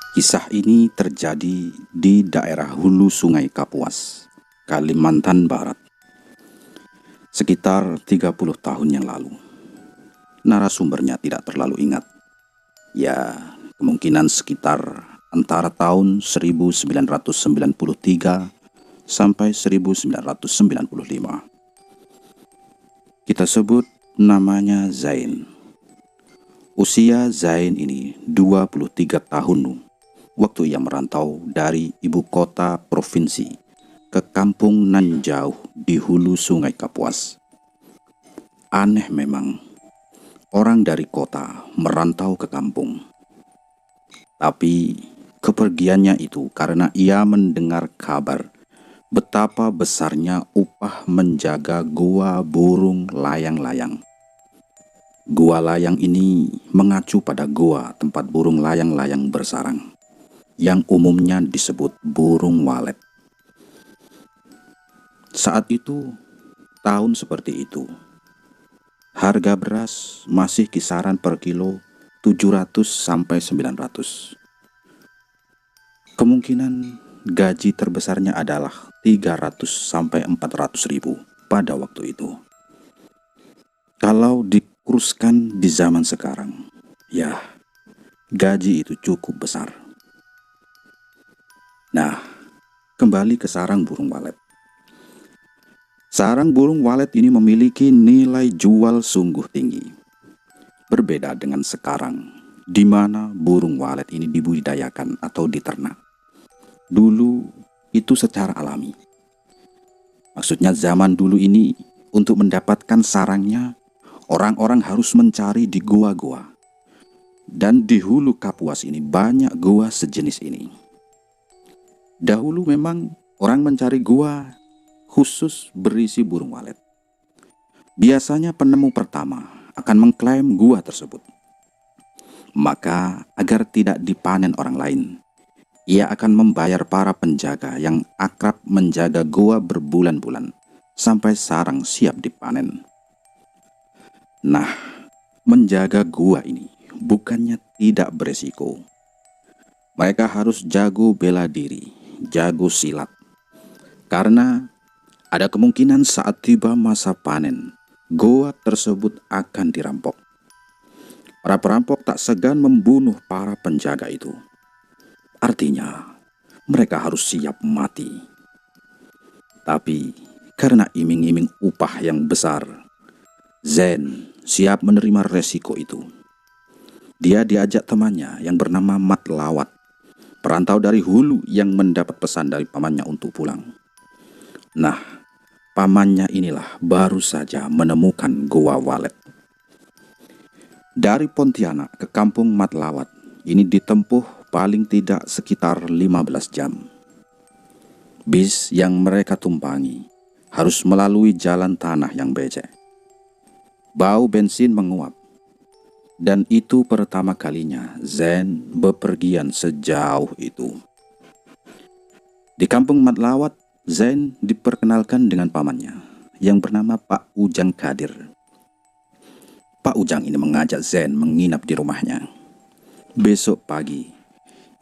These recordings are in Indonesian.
Kisah ini terjadi di daerah hulu Sungai Kapuas, Kalimantan Barat, sekitar 30 tahun yang lalu. Narasumbernya tidak terlalu ingat. Ya, kemungkinan sekitar antara tahun 1993 sampai 1995. Kita sebut namanya Zain. Usia Zain ini 23 tahun waktu ia merantau dari ibu kota provinsi ke kampung nan jauh di hulu Sungai Kapuas. Aneh memang, orang dari kota merantau ke kampung. Tapi kepergiannya itu karena ia mendengar kabar betapa besarnya upah menjaga gua burung layang-layang. Gua layang ini mengacu pada gua tempat burung layang-layang bersarang, yang umumnya disebut burung walet. Saat itu, tahun seperti itu, harga beras masih kisaran per kilo 700 sampai 900. Kemungkinan gaji terbesarnya adalah 300 sampai 400 ribu pada waktu itu. Kalau dikuruskan di zaman sekarang, ya, gaji itu cukup besar. Nah, kembali ke sarang burung walet. Sarang burung walet ini memiliki nilai jual sungguh tinggi. Berbeda dengan sekarang, di mana burung walet ini dibudidayakan atau diternak. Dulu itu secara alami. Maksudnya zaman dulu ini, untuk mendapatkan sarangnya, orang-orang harus mencari di gua-gua. Dan di hulu Kapuas ini banyak gua sejenis ini. Dahulu memang orang mencari gua khusus berisi burung walet. Biasanya penemu pertama akan mengklaim gua tersebut. Maka agar tidak dipanen orang lain, ia akan membayar para penjaga yang akrab menjaga gua berbulan-bulan sampai sarang siap dipanen. Nah, menjaga gua ini bukannya tidak beresiko. Mereka harus jago bela diri, jago silat. Karena ada kemungkinan saat tiba masa panen, goa tersebut akan dirampok. Para perampok tak segan membunuh para penjaga itu. Artinya, mereka harus siap mati. Tapi, karena iming-iming upah yang besar, Zain siap menerima resiko itu. Dia diajak temannya yang bernama Mat Lawat, perantau dari hulu yang mendapat pesan dari pamannya untuk pulang. Nah, pamannya inilah baru saja menemukan gua walet. Dari Pontianak ke kampung Mat Lawat ini ditempuh paling tidak sekitar 15 jam. Bis yang mereka tumpangi harus melalui jalan tanah yang becek. Bau bensin menguap. Dan itu pertama kalinya Zain bepergian sejauh itu. Di kampung Mat Lawat, Zain diperkenalkan dengan pamannya yang bernama Pak Ujang Kadir. Pak Ujang ini mengajak Zain menginap di rumahnya. Besok pagi,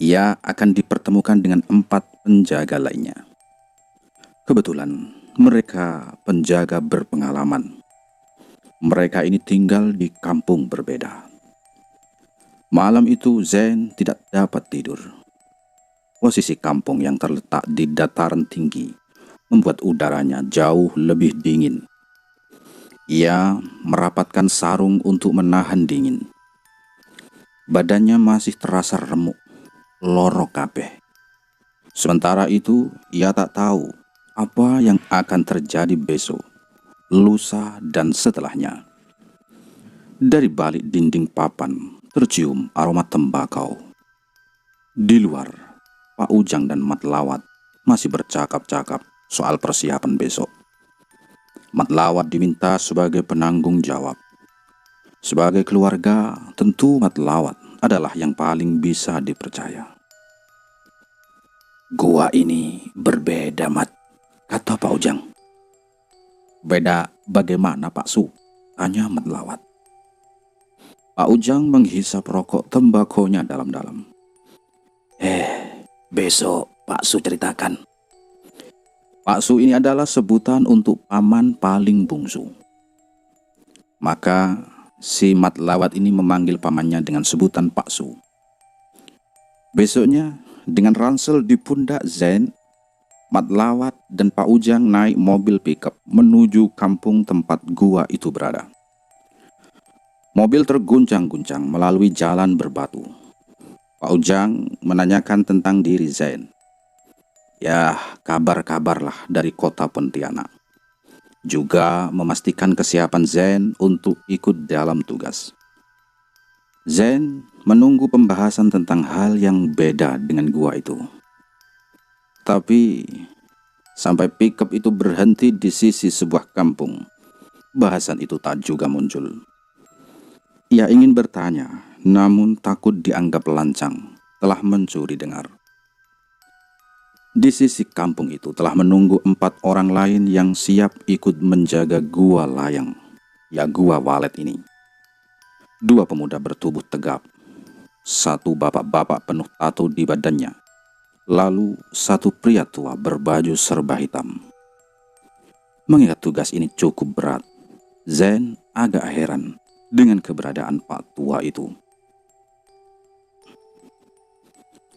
ia akan dipertemukan dengan 4 penjaga lainnya. Kebetulan mereka penjaga berpengalaman. Mereka ini tinggal di kampung berbeda. Malam itu Zain tidak dapat tidur. Posisi kampung yang terletak di dataran tinggi membuat udaranya jauh lebih dingin. Ia merapatkan sarung untuk menahan dingin. Badannya masih terasa remuk, loro kabeh. Sementara itu, ia tak tahu apa yang akan terjadi besok, lusa, dan setelahnya. Dari balik dinding papan tercium aroma tembakau. Di luar, Pak Ujang dan Mat Lawat masih bercakap-cakap soal persiapan besok. Mat Lawat diminta sebagai penanggung jawab. Sebagai keluarga, tentu Mat Lawat adalah yang paling bisa dipercaya. Gua ini berbeda, Mat, kata Pak Ujang. Beda bagaimana, Pak Su? Tanya Mat Lawat. Pak Ujang menghisap rokok tembakonya dalam-dalam. Besok Pak Su ceritakan. Pak Su ini adalah sebutan untuk paman paling bungsu. Maka si Mat Lawat ini memanggil pamannya dengan sebutan Pak Su. Besoknya dengan ransel di pundak Zain, Mat Lawat dan Pak Ujang naik mobil pickup menuju kampung tempat gua itu berada. Mobil terguncang-guncang melalui jalan berbatu. Pak Ujang menanyakan tentang diri Zain. Ya, kabar-kabarlah dari kota Pontianak. Juga memastikan kesiapan Zain untuk ikut dalam tugas. Zain menunggu pembahasan tentang hal yang beda dengan gua itu. Tapi sampai pickup itu berhenti di sisi sebuah kampung, bahasan itu tak juga muncul. Ia ingin bertanya, namun takut dianggap lancang, telah mencuri dengar. Di sisi kampung itu telah menunggu 4 orang lain yang siap ikut menjaga gua layang, ya gua walet ini. 2 pemuda bertubuh tegap, 1 bapak-bapak penuh tato di badannya, lalu 1 pria tua berbaju serba hitam. Mengingat tugas ini cukup berat, Zain agak heran dengan keberadaan Pak tua itu.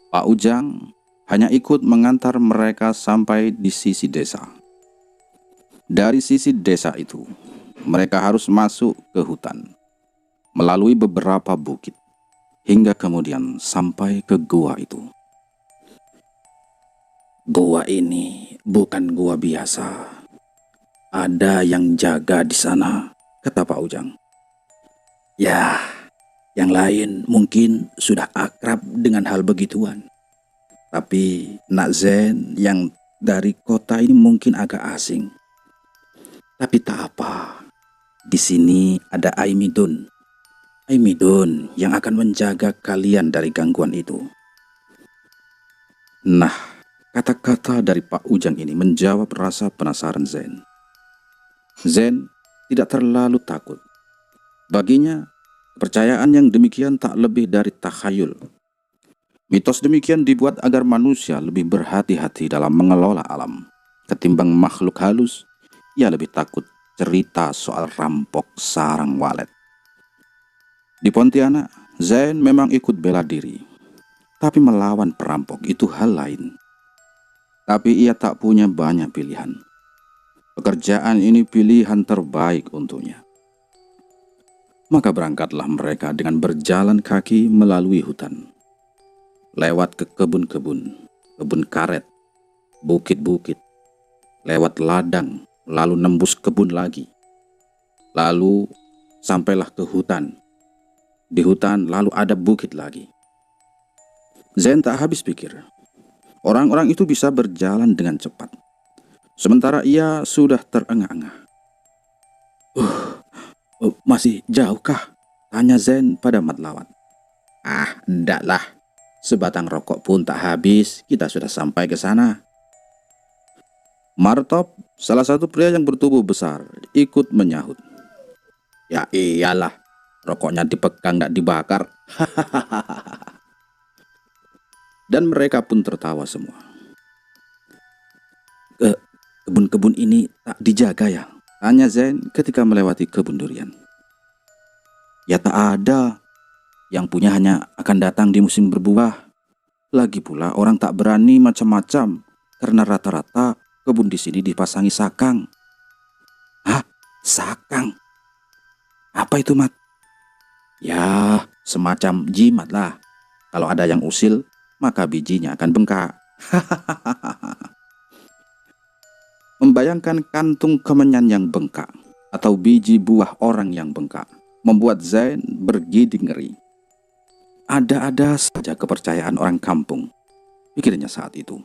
Pak Ujang hanya ikut mengantar mereka sampai di sisi desa. Dari sisi desa itu, mereka harus masuk ke hutan, melalui beberapa bukit, hingga kemudian sampai ke gua itu. Gua ini bukan gua biasa. Ada yang jaga di sana, kata Pak Ujang. Ya, yang lain mungkin sudah akrab dengan hal begituan. Tapi Nak Zain yang dari kota ini mungkin agak asing. Tapi tak apa. Di sini ada Aimidun. Aimidun yang akan menjaga kalian dari gangguan itu. Nah, kata-kata dari Pak Ujang ini menjawab rasa penasaran Zain. Zain tidak terlalu takut. Baginya, kepercayaan yang demikian tak lebih dari takhayul. Mitos demikian dibuat agar manusia lebih berhati-hati dalam mengelola alam. Ketimbang makhluk halus, ia lebih takut cerita soal rampok sarang walet. Di Pontianak, Zain memang ikut bela diri. Tapi melawan perampok itu hal lain. Tapi ia tak punya banyak pilihan. Pekerjaan ini pilihan terbaik untuknya. Maka berangkatlah mereka dengan berjalan kaki melalui hutan. Lewat ke kebun-kebun, kebun karet, bukit-bukit, lewat ladang, lalu nembus kebun lagi. Lalu sampailah ke hutan. Di hutan lalu ada bukit lagi. Zain tak habis pikir. Orang-orang itu bisa berjalan dengan cepat. Sementara ia sudah terengah-engah. Masih jauhkah? Tanya Zain pada Mat Lawat. Ndak lah. Sebatang rokok pun tak habis, kita sudah sampai ke sana. Martop, salah satu pria yang bertubuh besar, ikut menyahut. Ya iyalah, rokoknya dipegang nggak dibakar. Dan mereka pun tertawa semua. Kebun-kebun ini tak dijaga ya? Tanya Zain ketika melewati kebun durian. Ya tak ada. Yang punya hanya akan datang di musim berbuah. Lagi pula orang tak berani macam-macam karena rata-rata kebun di sini dipasangi sakang. Hah? Sakang? Apa itu, Mat? Ya, semacam jimat lah. Kalau ada yang usil, maka bijinya akan bengkak. Membayangkan kantung kemenyan yang bengkak atau biji buah orang yang bengkak membuat Zain bergidik ngeri. Ada-ada saja kepercayaan orang kampung, pikirnya saat itu.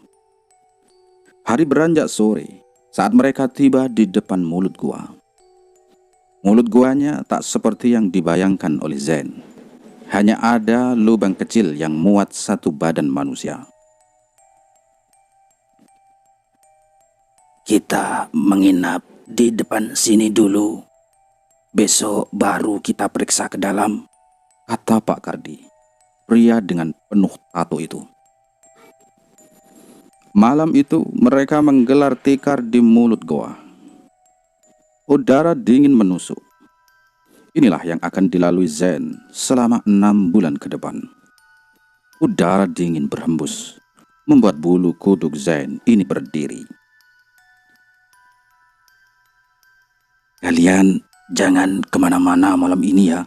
Hari beranjak sore saat mereka tiba di depan mulut gua. Mulut guanya tak seperti yang dibayangkan oleh Zain. Hanya ada lubang kecil yang muat 1 badan manusia. Kita menginap di depan sini dulu. Besok baru kita periksa ke dalam, kata Pak Kardi, pria dengan penuh tato itu. Malam itu mereka menggelar tikar di mulut goa. Udara dingin menusuk. Inilah yang akan dilalui Zen selama 6 bulan ke depan. Udara dingin berhembus, membuat bulu kuduk Zen ini berdiri. Kalian jangan kemana-mana malam ini ya.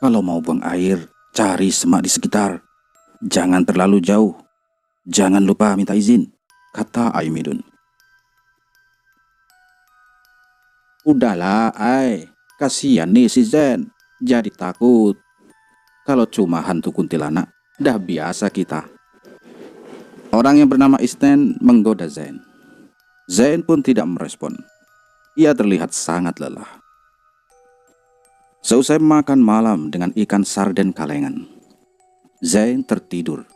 Kalau mau buang air, cari semak di sekitar. Jangan terlalu jauh. Jangan lupa minta izin, kata Aimidun. Udahlah, kasihan nih si Zen. Jadi takut. Kalau cuma hantu kuntilanak, dah biasa kita. Orang yang bernama Isnen menggoda Zen. Zen pun tidak merespon. Ia terlihat sangat lelah. Seusai makan malam dengan ikan sarden kalengan, Zen tertidur.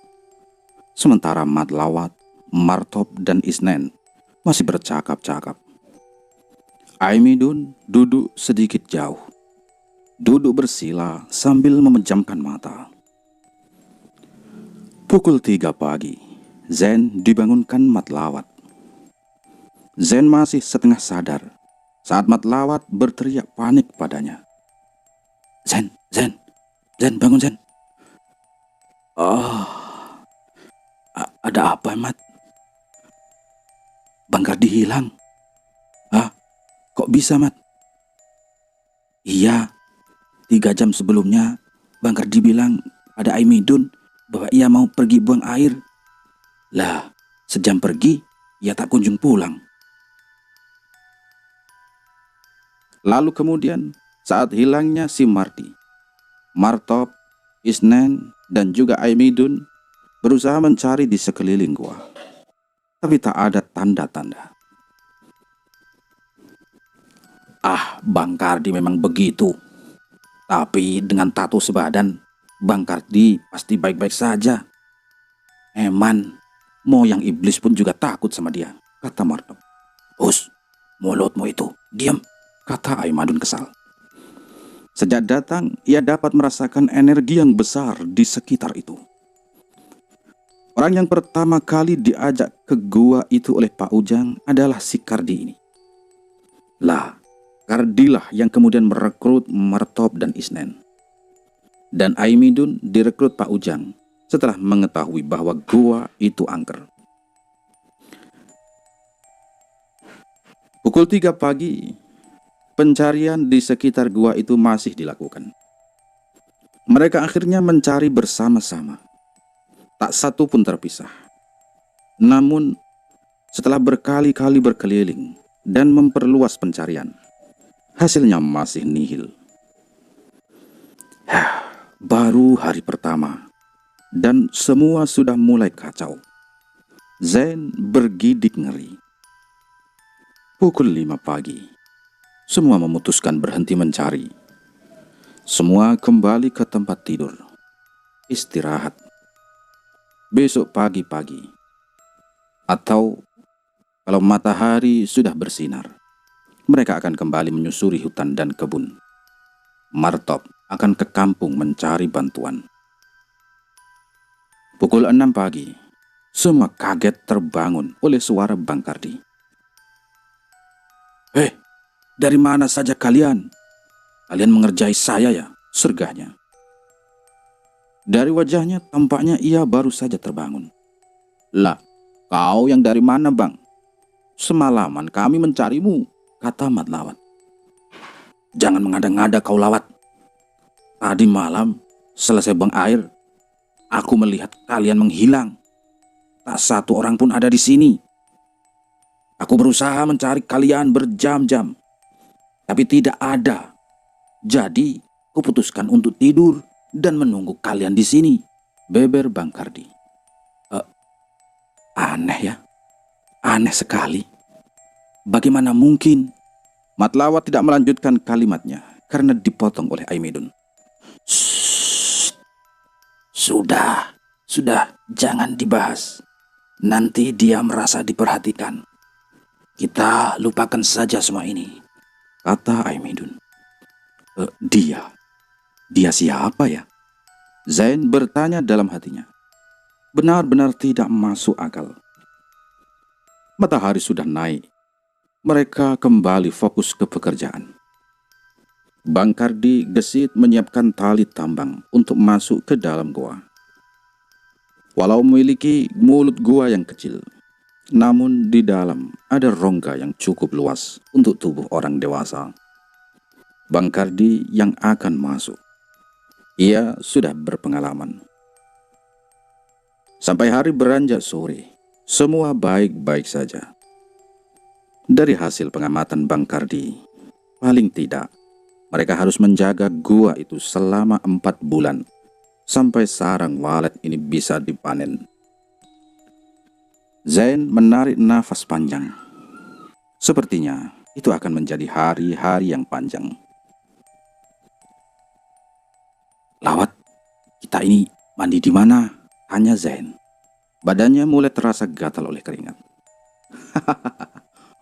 Sementara Matlawat, Martop, dan Isnen masih bercakap-cakap. Aimidun duduk sedikit jauh. Duduk bersila sambil memejamkan mata. Pukul 3 pagi, Zen dibangunkan Matlawat. Zen masih setengah sadar saat Matlawat berteriak panik padanya. Zen, bangun Zen. Ada apa, Mat? Bang Kardi hilang. Kok bisa, Mat? Iya, 3 jam sebelumnya Bang Kardi bilang ada Aimidun bahwa ia mau pergi buang air. Lah, sejam pergi, ia tak kunjung pulang. Lalu kemudian, saat hilangnya si Mardi, Martop, Isnen, dan juga Aimidun berusaha mencari di sekeliling gua. Tapi tak ada tanda-tanda. Bang Kardi memang begitu. Tapi dengan tato sebadan, Bang Kardi pasti baik-baik saja. Eman, moyang iblis pun juga takut sama dia, kata Martop. Hus, mulutmu itu, diam, kata Aimadun kesal. Sejak datang, ia dapat merasakan energi yang besar di sekitar itu. Orang yang pertama kali diajak ke gua itu oleh Pak Ujang adalah si Kardi ini. Lah, Kardilah yang kemudian merekrut Martop dan Isnen. Dan Aimidun direkrut Pak Ujang setelah mengetahui bahwa gua itu angker. Pukul 3 pagi, pencarian di sekitar gua itu masih dilakukan. Mereka akhirnya mencari bersama-sama. Tak satu pun terpisah. Namun, setelah berkali-kali berkeliling dan memperluas pencarian, hasilnya masih nihil. Baru hari pertama, dan semua sudah mulai kacau. Zen bergidik ngeri. Pukul 5 pagi, semua memutuskan berhenti mencari. Semua kembali ke tempat tidur, istirahat. Besok pagi-pagi, atau kalau matahari sudah bersinar, mereka akan kembali menyusuri hutan dan kebun. Martop akan ke kampung mencari bantuan. Pukul 6 pagi, semua kaget terbangun oleh suara Bang Kardi. Dari mana saja kalian? Kalian mengerjai saya ya, sergahnya. Dari wajahnya tampaknya ia baru saja terbangun. Lah, kau yang dari mana, Bang? Semalaman kami mencarimu, kata Matlawat. Jangan mengada-ngada kau Lawat. Tadi malam, selesai buang air, aku melihat kalian menghilang. Tak satu orang pun ada di sini. Aku berusaha mencari kalian berjam-jam, tapi tidak ada. Jadi, kuputuskan untuk tidur dan menunggu kalian di sini, beber Bang Kardi. Aneh ya, aneh sekali. Bagaimana mungkin? Matlawat tidak melanjutkan kalimatnya karena dipotong oleh Aimidun. Sudah, jangan dibahas. Nanti dia merasa diperhatikan. Kita lupakan saja semua ini, kata Aimidun. Dia siapa ya? Zain bertanya dalam hatinya. Benar-benar tidak masuk akal. Matahari sudah naik. Mereka kembali fokus ke pekerjaan. Bang Kardi gesit menyiapkan tali tambang untuk masuk ke dalam gua. Walau memiliki mulut gua yang kecil, namun di dalam ada rongga yang cukup luas untuk tubuh orang dewasa. Bang Kardi yang akan masuk. Ia sudah berpengalaman. Sampai hari beranjak sore, semua baik-baik saja. Dari hasil pengamatan Bang Kardi, paling tidak mereka harus menjaga gua itu selama 4 bulan sampai sarang walet ini bisa dipanen. Zain menarik nafas panjang. Sepertinya itu akan menjadi hari-hari yang panjang. Lawat, kita ini mandi di mana? Tanya Zain. Badannya mulai terasa gatal oleh keringat.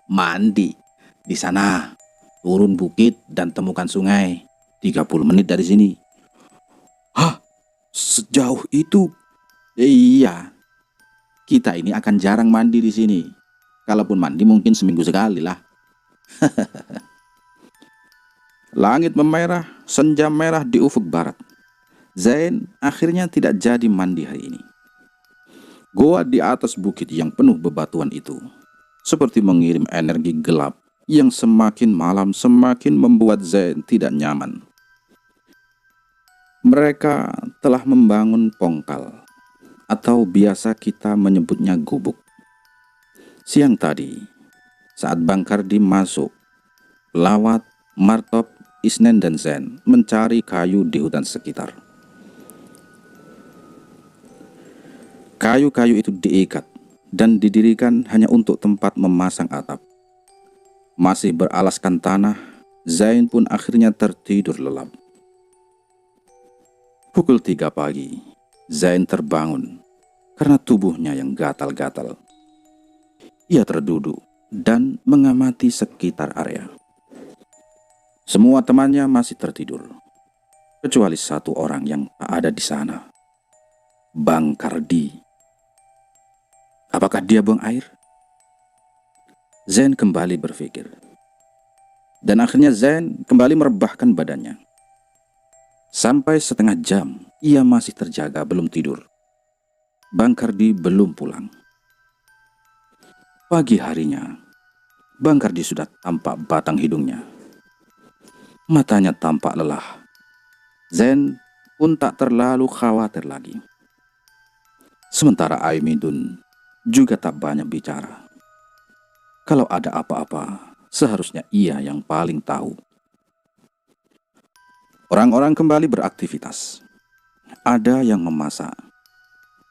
Mandi di sana. Turun bukit dan temukan sungai. 30 menit dari sini. Hah? Sejauh itu? Iya. Kita ini akan jarang mandi di sini. Kalaupun mandi mungkin seminggu sekali lah. Langit memerah, senja merah di ufuk barat. Zain akhirnya tidak jadi mandi hari ini. Goa di atas bukit yang penuh bebatuan itu seperti mengirim energi gelap yang semakin malam semakin membuat Zain tidak nyaman. Mereka telah membangun pongkal, atau biasa kita menyebutnya gubuk. Siang tadi, saat Bang Kardi masuk, Lawat, Martop, Isnen dan Zain mencari kayu di hutan sekitar. Kayu-kayu itu diikat dan didirikan hanya untuk tempat memasang atap. Masih beralaskan tanah, Zain pun akhirnya tertidur lelap. Pukul 3 pagi, Zain terbangun karena tubuhnya yang gatal-gatal. Ia terduduk dan mengamati sekitar area. Semua temannya masih tertidur, kecuali satu orang yang tak ada di sana. Bang Kardi. Apakah dia buang air? Zain kembali berpikir. Dan akhirnya Zain kembali merebahkan badannya. Sampai setengah jam, ia masih terjaga belum tidur. Bang Kardi belum pulang. Pagi harinya, Bang Kardi sudah tampak batang hidungnya. Matanya tampak lelah. Zain pun tak terlalu khawatir lagi. Sementara Aimidun juga tak banyak bicara. Kalau ada apa-apa, seharusnya ia yang paling tahu. Orang-orang kembali beraktivitas. Ada yang memasak.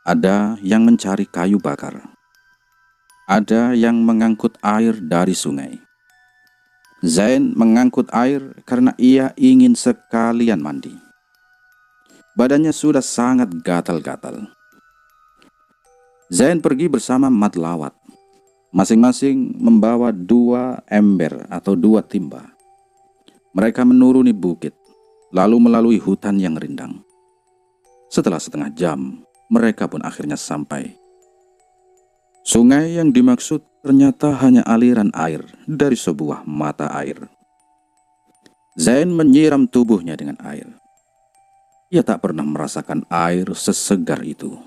Ada yang mencari kayu bakar. Ada yang mengangkut air dari sungai. Zain mengangkut air karena ia ingin sekalian mandi. Badannya sudah sangat gatal-gatal. Zain pergi bersama Mat Lawat. Masing-masing membawa 2 ember atau 2 timba. Mereka menuruni bukit, lalu melalui hutan yang rindang. Setelah setengah jam, mereka pun akhirnya sampai. Sungai yang dimaksud ternyata hanya aliran air dari sebuah mata air. Zain menyiram tubuhnya dengan air. Ia tak pernah merasakan air sesegar itu.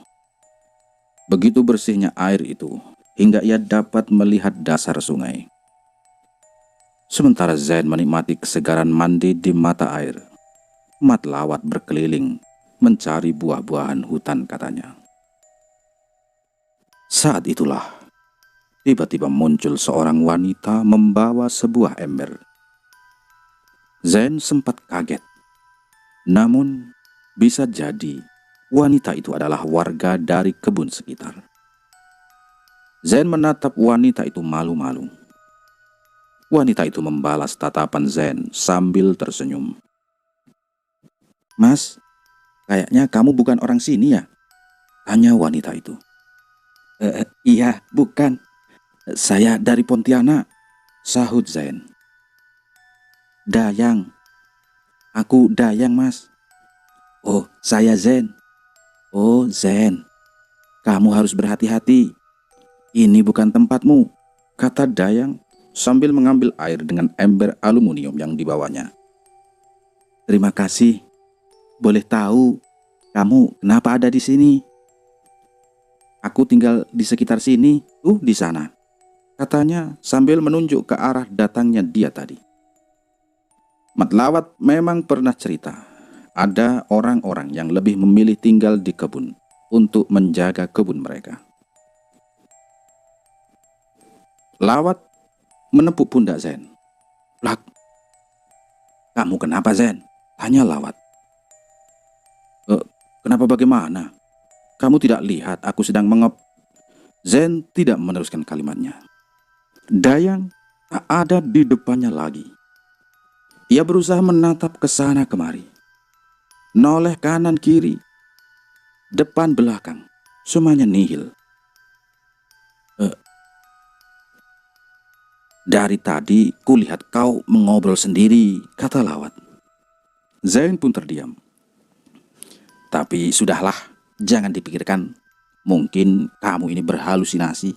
Begitu bersihnya air itu, hingga ia dapat melihat dasar sungai. Sementara Zain menikmati kesegaran mandi di mata air, Mat Lawat berkeliling mencari buah-buahan hutan katanya. Saat itulah, tiba-tiba muncul seorang wanita membawa sebuah ember. Zain sempat kaget. Namun, bisa jadi wanita itu adalah warga dari kebun sekitar. Zain menatap wanita itu malu-malu. Wanita itu membalas tatapan Zain sambil tersenyum. "Mas, kayaknya kamu bukan orang sini ya?" tanya wanita itu. Iya, bukan. Saya dari Pontianak," sahut Zain. "Dayang. Aku Dayang, Mas." "Oh, saya Zain." "Oh, Zain. Kamu harus berhati-hati. Ini bukan tempatmu. kata Dayang sambil mengambil air dengan ember aluminium yang dibawanya. Terima kasih. Boleh tahu kamu kenapa ada di sini? Aku tinggal di sekitar sini, di sana, katanya sambil menunjuk ke arah datangnya dia tadi. Matlawat memang pernah cerita, ada orang-orang yang lebih memilih tinggal di kebun untuk menjaga kebun mereka. Lawat menepuk pundak Zen. Lak, kamu kenapa Zen? Tanya Lawat. Kenapa bagaimana? Kamu tidak lihat aku sedang Zen tidak meneruskan kalimatnya. Dayang tak ada di depannya lagi. Ia berusaha menatap ke sana kemari. Noleh kanan kiri, depan belakang, semuanya nihil. Dari tadi kulihat kau mengobrol sendiri, kata Lawat. Zain pun terdiam. Tapi sudahlah, jangan dipikirkan. Mungkin kamu ini berhalusinasi.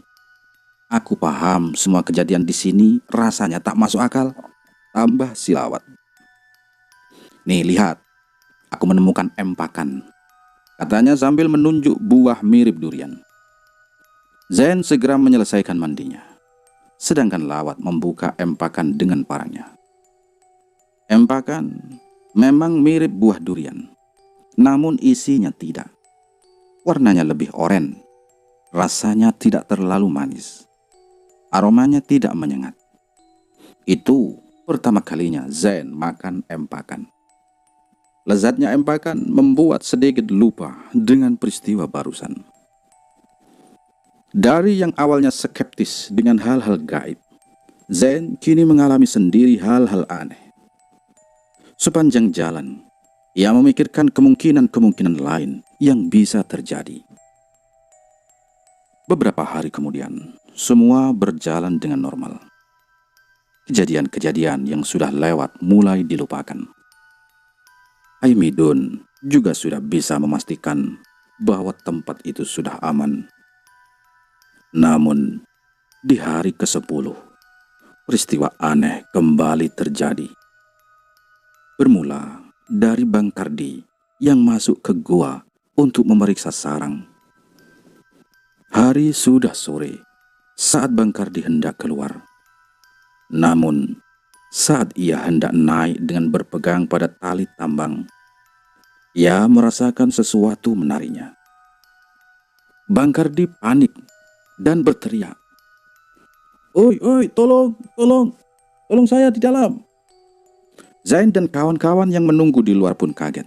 Aku paham semua kejadian di sini rasanya tak masuk akal, tambah si Lawat. Nih lihat, aku menemukan empakan, katanya sambil menunjuk buah mirip durian. Zain segera menyelesaikan mandinya, sedangkan Lawat membuka empakan dengan parangnya. Empakan memang mirip buah durian, namun isinya tidak. Warnanya lebih oranye, rasanya tidak terlalu manis, aromanya tidak menyengat. Itu pertama kalinya Zain makan empakan. Lezatnya empakan membuat sedikit lupa dengan peristiwa barusan. Dari yang awalnya skeptis dengan hal-hal gaib, Zain kini mengalami sendiri hal-hal aneh. Sepanjang jalan, ia memikirkan kemungkinan-kemungkinan lain yang bisa terjadi. Beberapa hari kemudian, semua berjalan dengan normal. Kejadian-kejadian yang sudah lewat mulai dilupakan. Aimidun juga sudah bisa memastikan bahwa tempat itu sudah aman. Namun, di hari ke-10, peristiwa aneh kembali terjadi. Bermula dari Bang Kardi yang masuk ke gua untuk memeriksa sarang. Hari sudah sore saat Bang Kardi hendak keluar. Namun, saat ia hendak naik dengan berpegang pada tali tambang, ia merasakan sesuatu menarinya. Bang Kardi panik dan berteriak, "Oi, tolong saya di dalam." Zain dan kawan-kawan yang menunggu di luar pun kaget.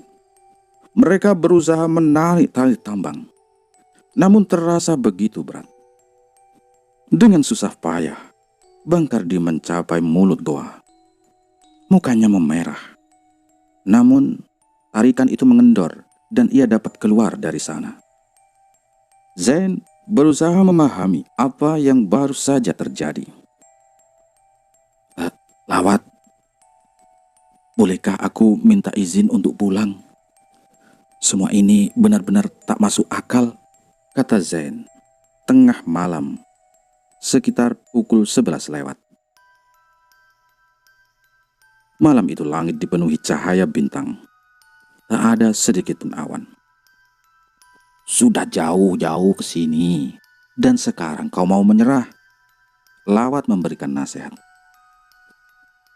Mereka berusaha menarik tali tambang, namun terasa begitu berat. Dengan susah payah, Bang Kardi mencapai mulut goa. Mukanya memerah. Namun, tarikan itu mengendor dan ia dapat keluar dari sana. Zain berusaha memahami apa yang baru saja terjadi. Lawat, bolehkah aku minta izin untuk pulang? Semua ini benar-benar tak masuk akal, kata Zain, tengah malam, sekitar pukul 11 lewat. Malam itu langit dipenuhi cahaya bintang. Tak ada sedikit pun awan. Sudah jauh-jauh ke sini, dan sekarang kau mau menyerah? Lawat memberikan nasihat.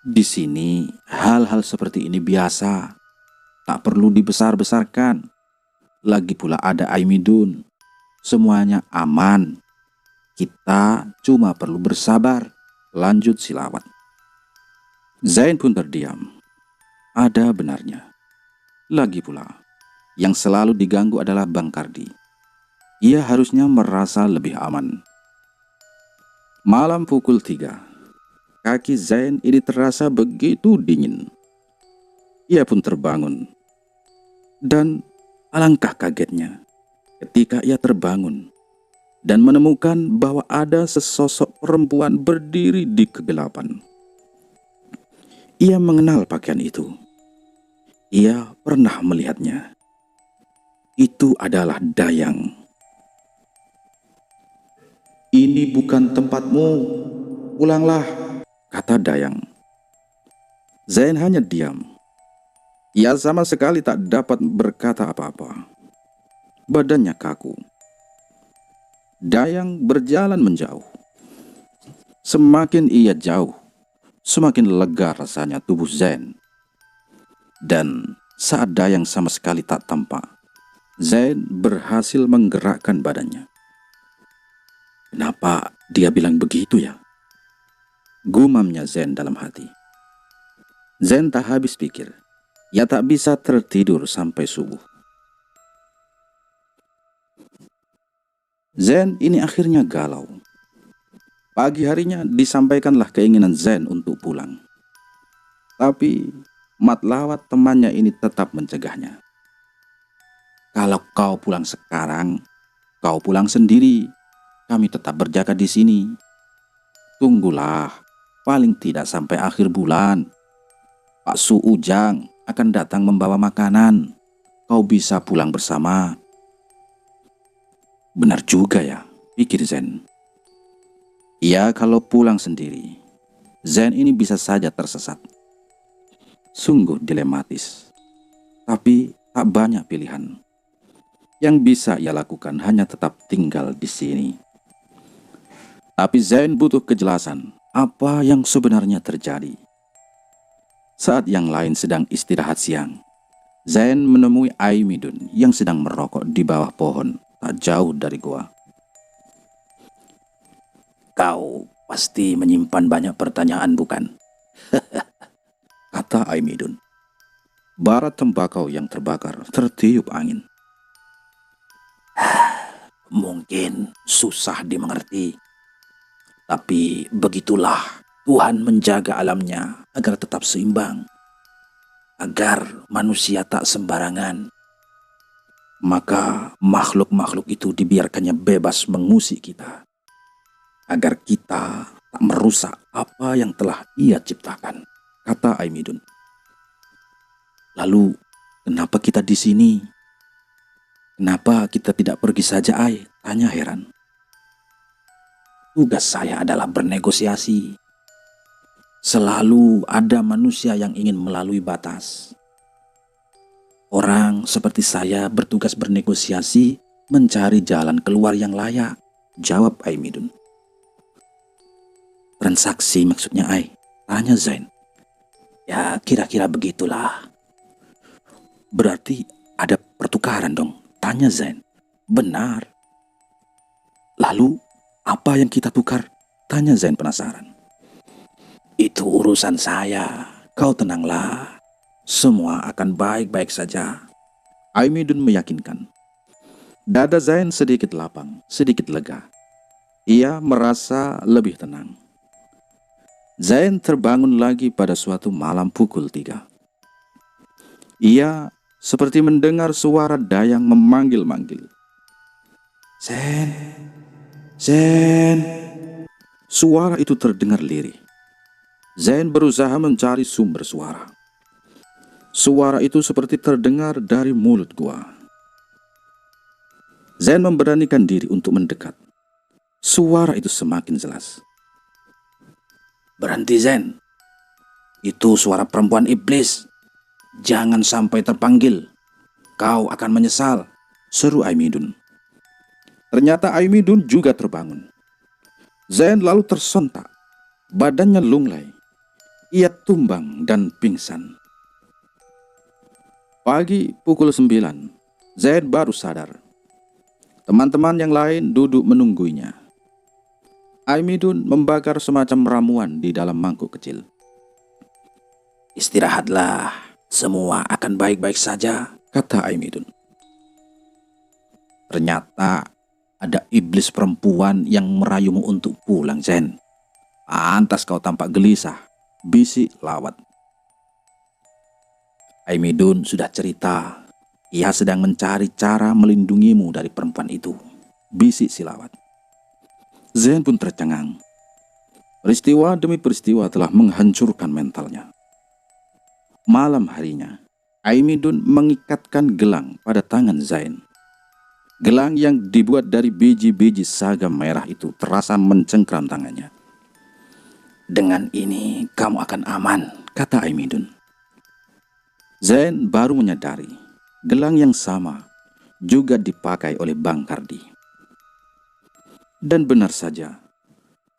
Di sini, hal-hal seperti ini biasa. Tak perlu dibesar-besarkan. Lagi pula ada Aimidun. Semuanya aman. Kita cuma perlu bersabar, lanjut si Lawat. Zain pun terdiam. Ada benarnya. Lagi pula, yang selalu diganggu adalah Bang Kardi. Ia harusnya merasa lebih aman. Malam pukul 3, kaki Zain ini terasa begitu dingin. Ia pun terbangun. Dan alangkah kagetnya ketika ia terbangun dan menemukan bahwa ada sesosok perempuan berdiri di kegelapan. Ia mengenal pakaian itu. Ia pernah melihatnya. Itu adalah Dayang. Ini bukan tempatmu, Pulanglah, kata Dayang. Zain hanya diam. Ia sama sekali tak dapat berkata apa-apa. Badannya kaku. Dayang berjalan menjauh. Semakin ia jauh, semakin lega rasanya tubuh Zain. Dan saat Dayang sama sekali tak tampak, Zain berhasil menggerakkan badannya. Kenapa dia bilang begitu ya? Gumamnya Zain dalam hati. Zain tak habis pikir. Ia tak bisa tertidur sampai subuh. Zain ini akhirnya galau. Pagi harinya disampaikanlah keinginan Zain untuk pulang. Tapi Matlawat temannya ini tetap mencegahnya. Kalau kau pulang sekarang, kau pulang sendiri. Kami tetap berjaga di sini. Tunggulah, paling tidak sampai akhir bulan. Pak Su Ujang akan datang membawa makanan. Kau bisa pulang bersama. Benar juga ya, pikir Zain. Ya, kalau pulang sendiri, Zain ini bisa saja tersesat. Sungguh dilematis. Tapi tak banyak pilihan. Yang bisa ia lakukan hanya tetap tinggal di sini. Tapi Zain butuh kejelasan apa yang sebenarnya terjadi. Saat yang lain sedang istirahat siang, Zain menemui Ai Midun yang sedang merokok di bawah pohon tak jauh dari gua. Kau pasti menyimpan banyak pertanyaan, bukan? Kata Ai Midun. Bara tembakau yang terbakar tertiup angin. Mungkin susah dimengerti. Tapi begitulah Tuhan menjaga alamnya agar tetap seimbang. Agar manusia tak sembarangan. Maka makhluk-makhluk itu dibiarkannya bebas mengusik kita. Agar kita tak merusak apa yang telah ia ciptakan, kata Ai Midun. Lalu, kenapa kita di sini? Kenapa kita tidak pergi saja, Ai? Tanya heran. Tugas saya adalah bernegosiasi. Selalu ada manusia yang ingin melalui batas. Orang seperti saya bertugas bernegosiasi, mencari jalan keluar yang layak, jawab Ai Midun. Transaksi maksudnya, Ai? Tanya Zain. Ya, kira-kira begitulah. Berarti ada pertukaran dong, tanya Zain. Benar. Lalu, apa yang kita tukar? Tanya Zain penasaran. Itu urusan saya, kau tenanglah. Semua akan baik-baik saja. Ai Midun meyakinkan. Dada Zain sedikit lapang, sedikit lega. Ia merasa lebih tenang. Zain terbangun lagi pada suatu malam pukul 3. Ia seperti mendengar suara Dayang memanggil-manggil. Zain, Zain. Suara itu terdengar lirih. Zain berusaha mencari sumber suara. Suara itu seperti terdengar dari mulut gua. Zain memberanikan diri untuk mendekat. Suara itu semakin jelas. Berhenti, Zain. Itu suara perempuan iblis. Jangan sampai terpanggil. Kau akan menyesal, seru Ai Midun. Ternyata Ai Midun juga terbangun. Zain lalu tersentak. Badannya lunglai. Ia tumbang dan pingsan. Pagi pukul 9, Zain baru sadar. Teman-teman yang lain duduk menungguinya. Ai Midun membakar semacam ramuan di dalam mangkuk kecil. Istirahatlah, semua akan baik-baik saja, kata Ai Midun. Ternyata ada iblis perempuan yang merayumu untuk pulang, Zain. Pantas kau tampak gelisah, bisik Lawat. Ai Midun sudah cerita, ia sedang mencari cara melindungimu dari perempuan itu, bisik si Lawat. Zain pun tercengang. Peristiwa demi peristiwa telah menghancurkan mentalnya. Malam harinya, Ai Midun mengikatkan gelang pada tangan Zain. Gelang yang dibuat dari biji-biji sagam merah itu terasa mencengkram tangannya. Dengan ini kamu akan aman, kata Aimidun. Zain baru menyadari gelang yang sama juga dipakai oleh Bang Kardi. Dan benar saja,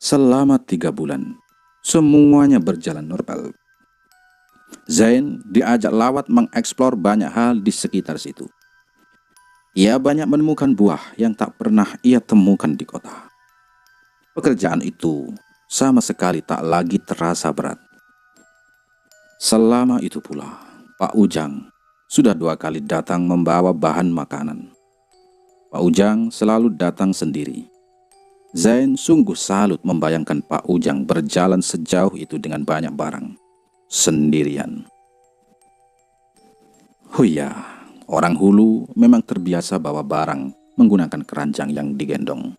selama 3 bulan semuanya berjalan normal. Zain diajak Lawat mengeksplor banyak hal di sekitar situ. Ia banyak menemukan buah yang tak pernah ia temukan di kota. Pekerjaan itu sama sekali tak lagi terasa berat. Selama itu pula, Pak Ujang sudah 2 kali datang membawa bahan makanan. Pak Ujang selalu datang sendiri. Zain sungguh salut membayangkan Pak Ujang berjalan sejauh itu dengan banyak barang, sendirian. Oh iya, orang Hulu memang terbiasa bawa barang menggunakan keranjang yang digendong.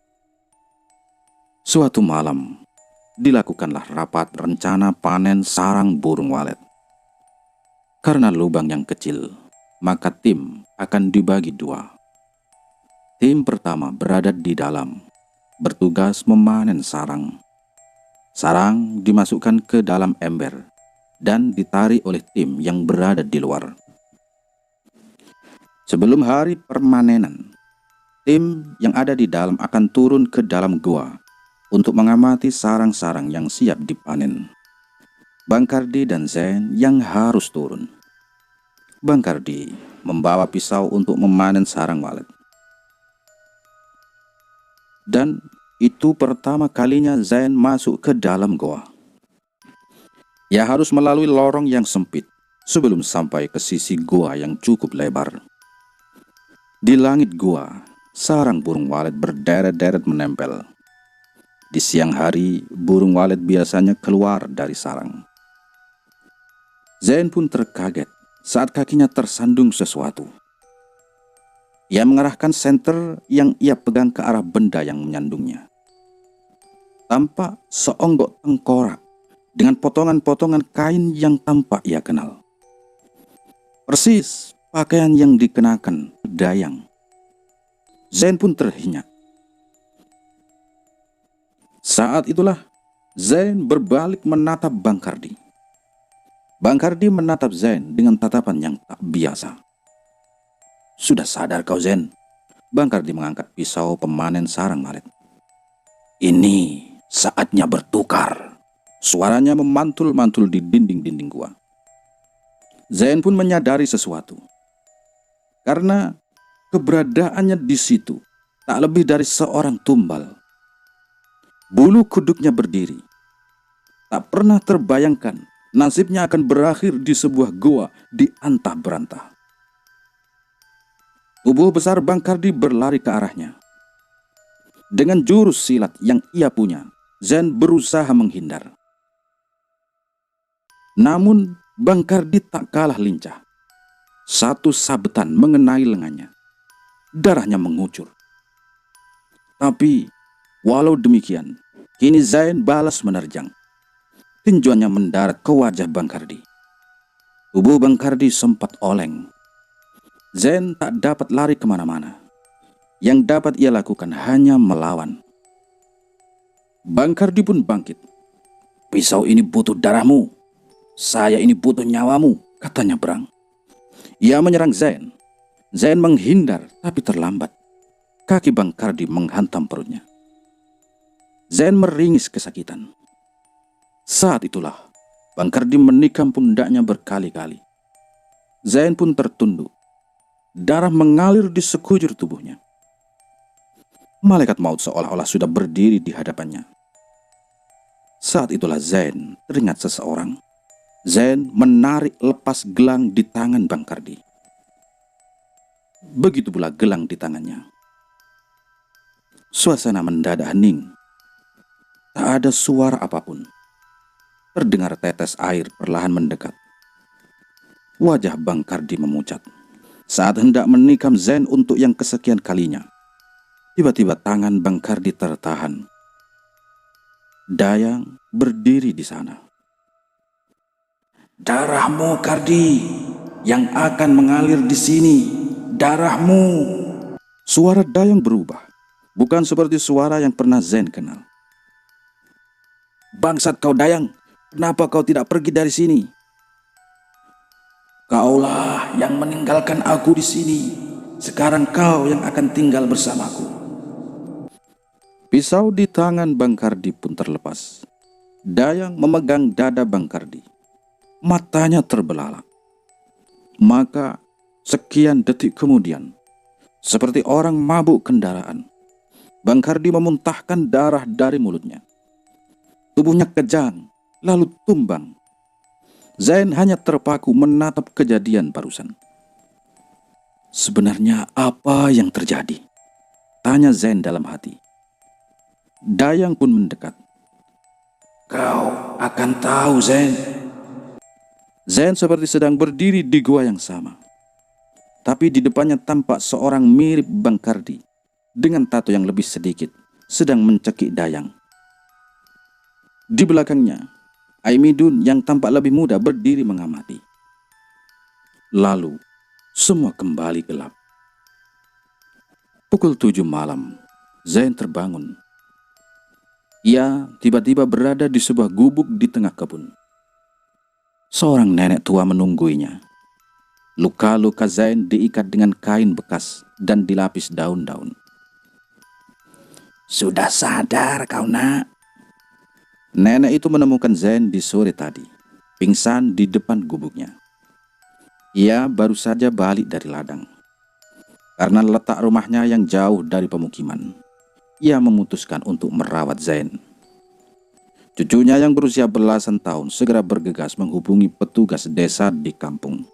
Suatu malam, dilakukanlah rapat rencana panen sarang burung walet. Karena lubang yang kecil, maka tim akan dibagi 2. Tim pertama berada di dalam, bertugas memanen sarang. Sarang dimasukkan ke dalam ember dan ditarik oleh tim yang berada di luar. Sebelum hari permanenan, tim yang ada di dalam akan turun ke dalam gua untuk mengamati sarang-sarang yang siap dipanen. Bang Kardi dan Zain yang harus turun. Bang Kardi membawa pisau untuk memanen sarang walet. Dan itu pertama kalinya Zain masuk ke dalam goa. Ia harus melalui lorong yang sempit sebelum sampai ke sisi goa yang cukup lebar. Di langit goa, sarang burung walet berderet-deret menempel. Di siang hari, burung walet biasanya keluar dari sarang. Zain pun terkaget saat kakinya tersandung sesuatu. Ia mengarahkan senter yang ia pegang ke arah benda yang menyandungnya. Tampak seonggok tengkorak dengan potongan-potongan kain yang tampak ia kenal. Persis pakaian yang dikenakan Dayang. Zain pun terhenyak. Saat itulah Zain berbalik menatap Bang Kardi. Bang Kardi menatap Zain dengan tatapan yang tak biasa. Sudah sadar kau, Zain? Bang Kardi mengangkat pisau pemanen sarang walet. Ini saatnya bertukar. Suaranya memantul-mantul di dinding-dinding gua. Zain pun menyadari sesuatu. Karena keberadaannya di situ tak lebih dari seorang tumbal. Bulu kuduknya berdiri. Tak pernah terbayangkan nasibnya akan berakhir di sebuah goa di antah berantah. Tubuh besar Bang Kardi berlari ke arahnya. Dengan jurus silat yang ia punya, Zain berusaha menghindar. Namun Bang Kardi tak kalah lincah. Satu sabetan mengenai lengannya. Darahnya mengucur. Tapi walau demikian, kini Zain balas menerjang. Tinjuannya mendarat ke wajah Bang Kardi. Tubuh Bang Kardi sempat oleng. Zain tak dapat lari kemana-mana. Yang dapat ia lakukan hanya melawan. Bang Kardi pun bangkit. Pisau ini butuh darahmu. Saya ini butuh nyawamu, katanya berang. Ia menyerang Zain. Zain menghindar tapi terlambat. Kaki Bang Kardi menghantam perutnya. Zain meringis kesakitan. Saat itulah Bang Kardi menikam pundaknya berkali-kali. Zain pun tertunduk. Darah mengalir di sekujur tubuhnya. Malaikat maut seolah-olah sudah berdiri di hadapannya. Saat itulah Zain teringat seseorang. Zain menarik lepas gelang di tangan Bang Kardi. Begitu pula gelang di tangannya. Suasana mendadak hening. Tak ada suara apapun. Terdengar tetes air perlahan mendekat. Wajah Bang Kardi memucat. Saat hendak menikam Zain untuk yang kesekian kalinya, tiba-tiba tangan Bang Kardi tertahan. Dayang berdiri di sana. Darahmu, Kardi, yang akan mengalir di sini. Darahmu. Suara Dayang berubah. Bukan seperti suara yang pernah Zain kenal. Bangsat kau Dayang, kenapa kau tidak pergi dari sini? Kaulah yang meninggalkan aku di sini. Sekarang kau yang akan tinggal bersamaku. Pisau di tangan Bang Kardi pun terlepas. Dayang memegang dada Bang Kardi. Matanya terbelalak. Maka sekian detik kemudian, seperti orang mabuk kendaraan, Bang Kardi memuntahkan darah dari mulutnya. Tubuhnya kejang, lalu tumbang. Zain hanya terpaku menatap kejadian barusan. Sebenarnya apa yang terjadi? Tanya Zain dalam hati. Dayang pun mendekat. Kau akan tahu, Zain. Zain seperti sedang berdiri di gua yang sama. Tapi di depannya tampak seorang mirip Bang Kardi dengan tato yang lebih sedikit, sedang mencekik Dayang. Di belakangnya, Aimidun yang tampak lebih muda berdiri mengamati. Lalu, semua kembali gelap. Pukul 7 malam, Zain terbangun. Ia tiba-tiba berada di sebuah gubuk di tengah kebun. Seorang nenek tua menungguinya. Luka-luka Zain diikat dengan kain bekas dan dilapis daun-daun. Sudah sadar kau, nak? Nenek itu menemukan Zain di sore tadi, pingsan di depan gubuknya. Ia baru saja balik dari ladang. Karena letak rumahnya yang jauh dari pemukiman, ia memutuskan untuk merawat Zain. Cucunya yang berusia belasan tahun segera bergegas menghubungi petugas desa di kampung.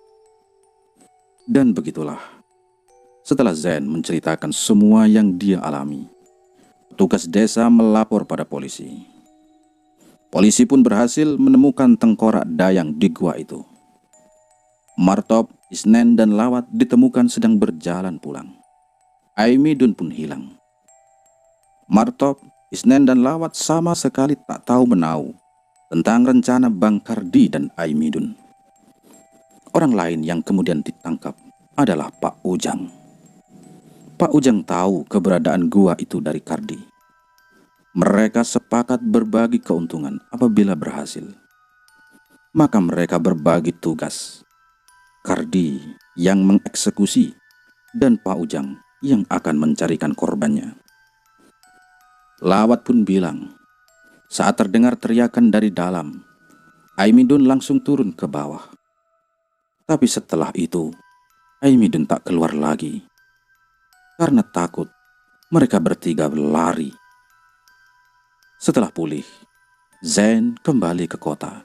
Dan begitulah, setelah Zain menceritakan semua yang dia alami, petugas desa melapor pada polisi. Polisi pun berhasil menemukan tengkorak Dayang di gua itu. Martop, Isnen, dan Lawat ditemukan sedang berjalan pulang. Aimidun pun hilang. Martop, Isnen, dan Lawat sama sekali tak tahu menau tentang rencana Bang Kardi dan Aimidun. Orang lain yang kemudian ditangkap adalah Pak Ujang. Pak Ujang tahu keberadaan gua itu dari Kardi. Mereka sepakat berbagi keuntungan apabila berhasil. Maka mereka berbagi tugas. Kardi yang mengeksekusi dan Pak Ujang yang akan mencarikan korbannya. Lawat pun bilang, saat terdengar teriakan dari dalam, Aimidun langsung turun ke bawah. Tapi setelah itu, Aimidun tak keluar lagi. Karena takut, mereka bertiga berlari. Setelah pulih, Zain kembali ke kota.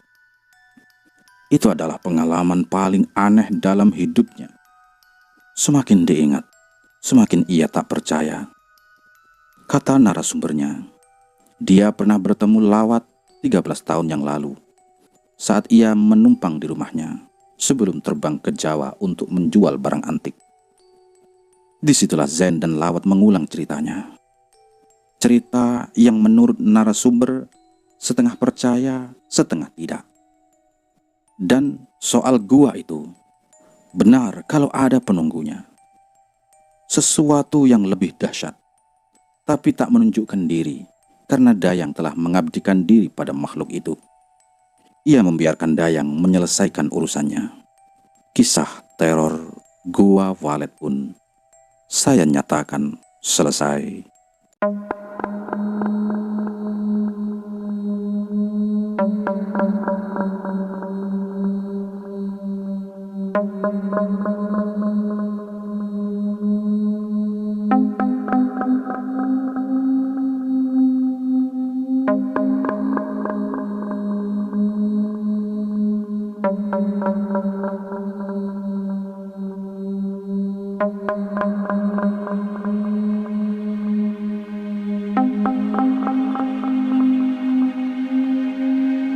Itu adalah pengalaman paling aneh dalam hidupnya. Semakin diingat, semakin ia tak percaya. Kata narasumbernya, dia pernah bertemu Lawat 13 tahun yang lalu saat ia menumpang di rumahnya sebelum terbang ke Jawa untuk menjual barang antik. Disitulah Zain dan Lawat mengulang ceritanya. Cerita yang menurut narasumber setengah percaya, setengah tidak. Dan soal gua itu, benar kalau ada penunggunya. Sesuatu yang lebih dahsyat, tapi tak menunjukkan diri karena Dayang telah mengabdikan diri pada makhluk itu. Ia membiarkan Dayang menyelesaikan urusannya. Kisah teror Gua Walet pun saya nyatakan selesai.